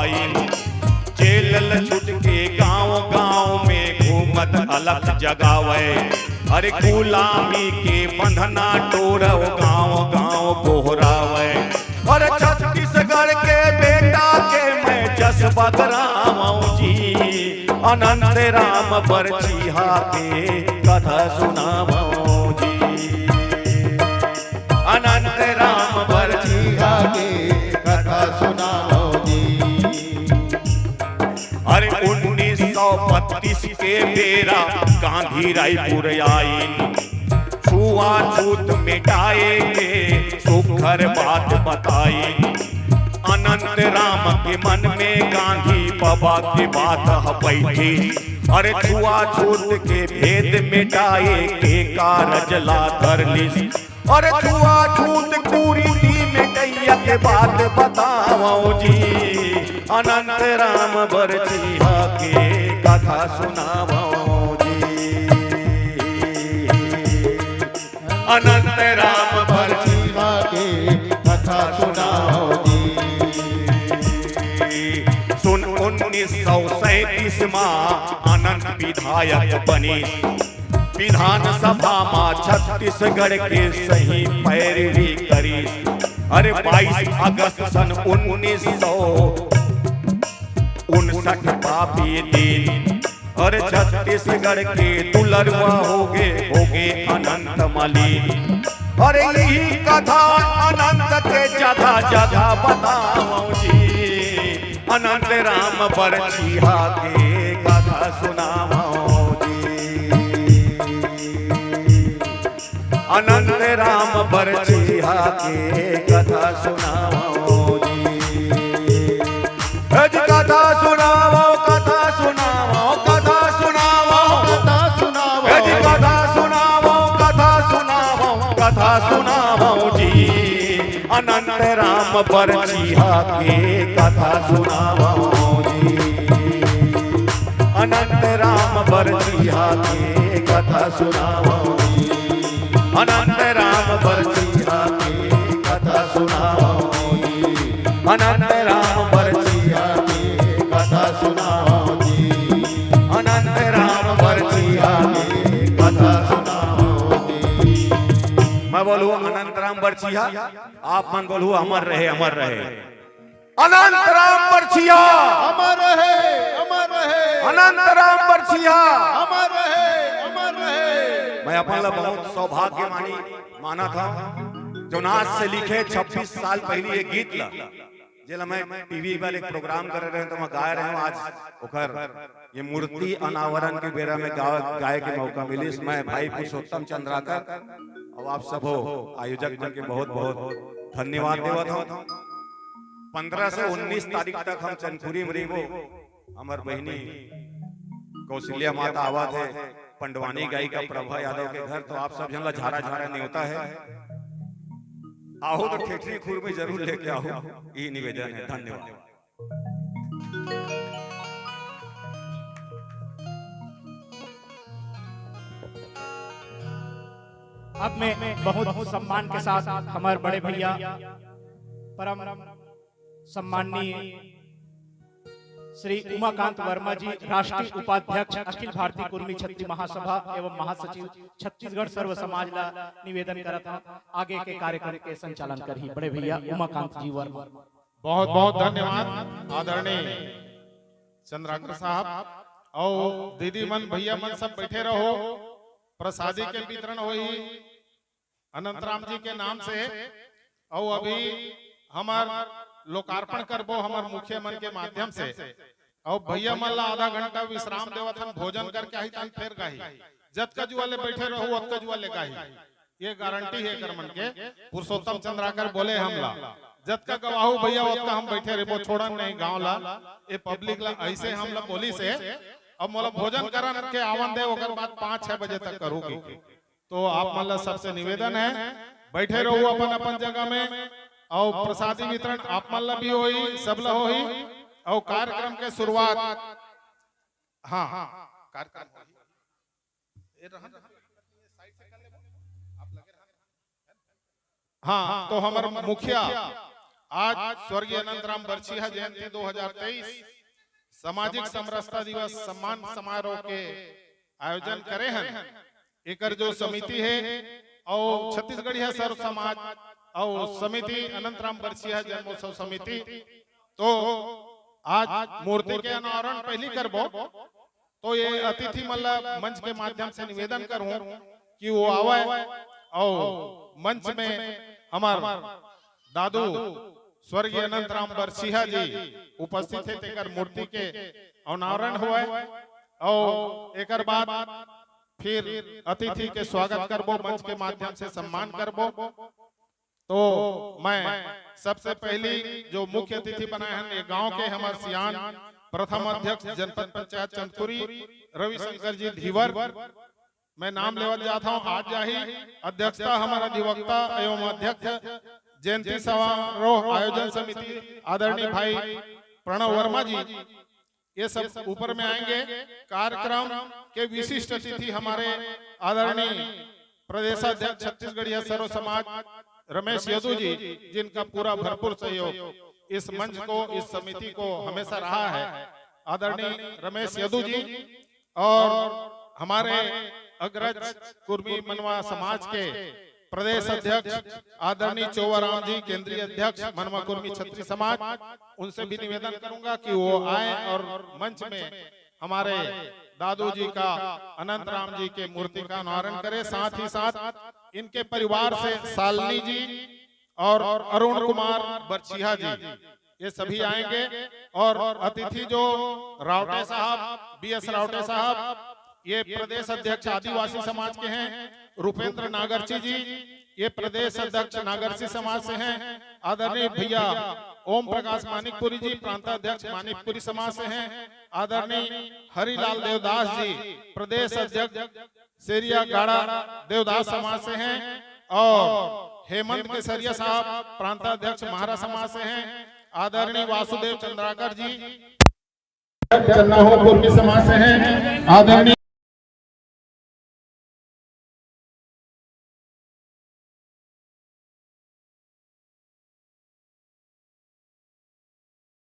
भाई। जेल छुट के गांव गांव में घूमत अलग जगावे। अरे गुलामी के बंधना टोरव गांव गांव गोहरावे। और छत्तीसगढ़ के बेटा के मैं जस बगराऊं जी, अनंत राम बरछिया के कथा सुनाऊं जी, अनंत राम बरछिया के कथा सुनाऊं जी। अरे 1932 के बेरा गांधी रायपुर आई, छुआछूत मिटाएंगे सुखर बात बताई। अनंत राम के मन में गांधी बाबा की बात बैठी। अरे छुआछूत के भेद मिटाए के कारज ला कर ली। अरे छुआछूत कुरीति मिटैया के बात बताओ जी, अनंत राम बरछिया के कथा सुनाओ जी, अनंत राम बरछिया के कथा सुनाओ जी। सुन 1937 में अनंत विधायक बनी, विधानसभा में छत्तीसगढ़ के सही पैरवी करी। अरे 22 अगस्त सन 1959 पापी दिन। अरे छत्तीसगढ़ के दुलरवा होगे अनंत मलिन। अरे यही कथा अनंत के जगह जगह बताओ जी, अनंत राम बरछिया के कथा सुनाओ जी, अनंत राम बरछिया के कथा सुनाओ जी। कथा सुनाओ, कथा सुनाओ, कथा सुनाओ, कथा सुनाओ, कथा सुनाओ, कथा सुनाओ, कथा सुनाओ जी, अनंत राम बरछिया के कथा सुनाओ जी, अनंत राम बरछिया के कथा सुनाओ जी, अनंत राम बरछिया के कथा सुनाओ जी, अनंत राम बरछिया के कथा सुनाओ जी, अनंत राम बरछिया के कथा सुनाओ जी। मैं बोलूँ अनंत राम बरछिया, आप मन बोलू अमर रहे, अमर रहे। अनंत राम बरछिया अमर रहे, अमर रहे, अनंत राम बरछिया अमर रहे, अमर रहे। मैं अपन ला बहुत सौभाग्य माना था जो नाच से लिखे 26 साल पहले ये गीत ला जेला मैं टीवी पर एक प्रोग्राम कर रहे हैं तो मैं गा रहे हूँ। आज ओखर ये मूर्ति अनावरण के बेरा में गाए के मौका मिली। मैं भाई पुरुषोत्तम चंद्राकर और आप सब हो आयोजक जन के बहुत बहुत धन्यवाद देवत हूँ। 15 से 19 तारीख तक हम चनपुरी में रहो। हमार बहनी कौशल्या माता आवत है, पंडवानी गायिका प्रभा यादव के घर, तो आप सब जन ला झारा झारा न्योता है। आओ तो ठेठरी खुर में जरूर लेके आओ, ये निवेदन है। धन्यवाद। अब मैं बहुत सम्मान के साथ हमारे बड़े भैया परम सम्माननीय श्री उमाकांत वर्मा जी, राष्ट्रीय उपाध्यक्ष अखिल भारतीय कुर्मी क्षत्रिय महासभा एवं महासचिव छत्तीसगढ़ सर्व समाज ला निवेदन करता आगे के कार्यक्रम के संचालन करही बड़े भैया उमाकांत जी वर्मा। बहुत बहुत धन्यवाद आदरणीय चंद्राकर साहब और दीदी मन भैया मन सब बैठे रहो। प्रसादी के वितरण हुई अनंतराम जी के नाम से और अभी हमार लोकार्पण करबो हमार मुखिया मन के माध्यम से और भैया मन ला आधा घंटा विश्राम देवथन, भोजन करके आई तन फिर गाही। जत कज वाले बैठे रहो अत कज वाले गाही, ये गारंटी है कर मन के। पुरुषोत्तम चंद्राकर बोले हमला जत का गवाहू भैया ओत का हम बैठे रहो, छोड़न नहीं गांव ला ये पब्लिक ला ऐसे हम ला बोली से। अब मोला भोजन करन के आवन दे ओकर बाद 5-6 बजे तक करूंगी। तो आप मन ला सबसे निवेदन है बैठे रहो अपन अपन जगह में और प्रसादी वितरण आप मन ला भी होई, सब ला होई और कार्यक्रम के शुरुआत हाँ कार्यक्रम हाँ तो हमारे मुखिया आज स्वर्गीय अनंतराम बरछिया जयंती 2023 सामाजिक समरसता दिवस सम्मान समारोह के आयोजन करे हैं। एकर जो समिति है और छत्तीसगढ़िया सर्व समाज और समिति अनंतराम बरछिया जन्मोत्सव समिति, तो आज मूर्ति के अनावरण पहली करबो, तो ये अतिथि मतलब मंच के माध्यम से निवेदन करूं कि वो आवे और मंच में हमार दादू स्वर्गीय अनंतराम बरछिया जी उपस्थित है, तेकर मूर्ति के अनावरण हुआ और एकर बाद फिर अतिथि के स्वागत करबो, मंच के माध्यम से सम्मान करबो। तो मैं सबसे पहली जो मुख्य अतिथि बनाए हैं ये गांव के हमारे सियान प्रथम अध्यक्ष जनपद पंचायत चंदपुरी रविशंकर जी धीवर, मैं नाम लेवल जाता हूँ। आज जाही अध्यक्षता हमारा अधिवक्ता एवं अध्यक्ष जयंती समारोह आयोजन समिति आदरणीय भाई प्रणव वर्मा जी, ये सब ऊपर में आएंगे। कार्यक्रम के विशिष्ट अतिथि हमारे आदरणीय प्रदेशाध्यक्ष छत्तीसगढ़िया सर्व समाज रमेश यदू जी, जिनका पूरा भरपूर सहयोग इस मंच को, इस समिति को हमेशा रहा है। आदरणीय रमेश यदू जी और हमारे अग्रज कुर्मी मनवा समाज के प्रदेश अध्यक्ष आदरणीय चौवराम जी, केंद्रीय अध्यक्ष मनवा कुर्मी छत्री समाज, उनसे भी निवेदन करूंगा कि वो आए और मंच में हमारे दादू जी का अनंतराम जी के मूर्ति का अनावरण करें। साथ ही साथ इनके परिवार से शालिनी जी और अरुण कुमार बरछिया जी, ये सभी आएंगे। और अतिथि जो रावटे साहब, बीएस रावटे साहब, ये प्रदेश अध्यक्ष आदिवासी समाज के हैं। रुपेंद्र नागरची जी, ये प्रदेश अध्यक्ष नागरची समाज से हैं। आदरणीय भैया ओम प्रकाश मानिकपुरी जी, प्रांताध्यक्ष मानिकपुरी समाज से हैं। आदरणीय हरिलाल देवदास जी, प्रदेश अध्यक्ष सेरिया गाड़ा देवदास समाज से हैं। और हेमंत केसरिया साहब, प्रांताध्यक्ष महारा समाज से हैं। आदरणीय वासुदेव चंद्राकर जी चन्नाहो कुर्मी समाज से हैं। आदरणीय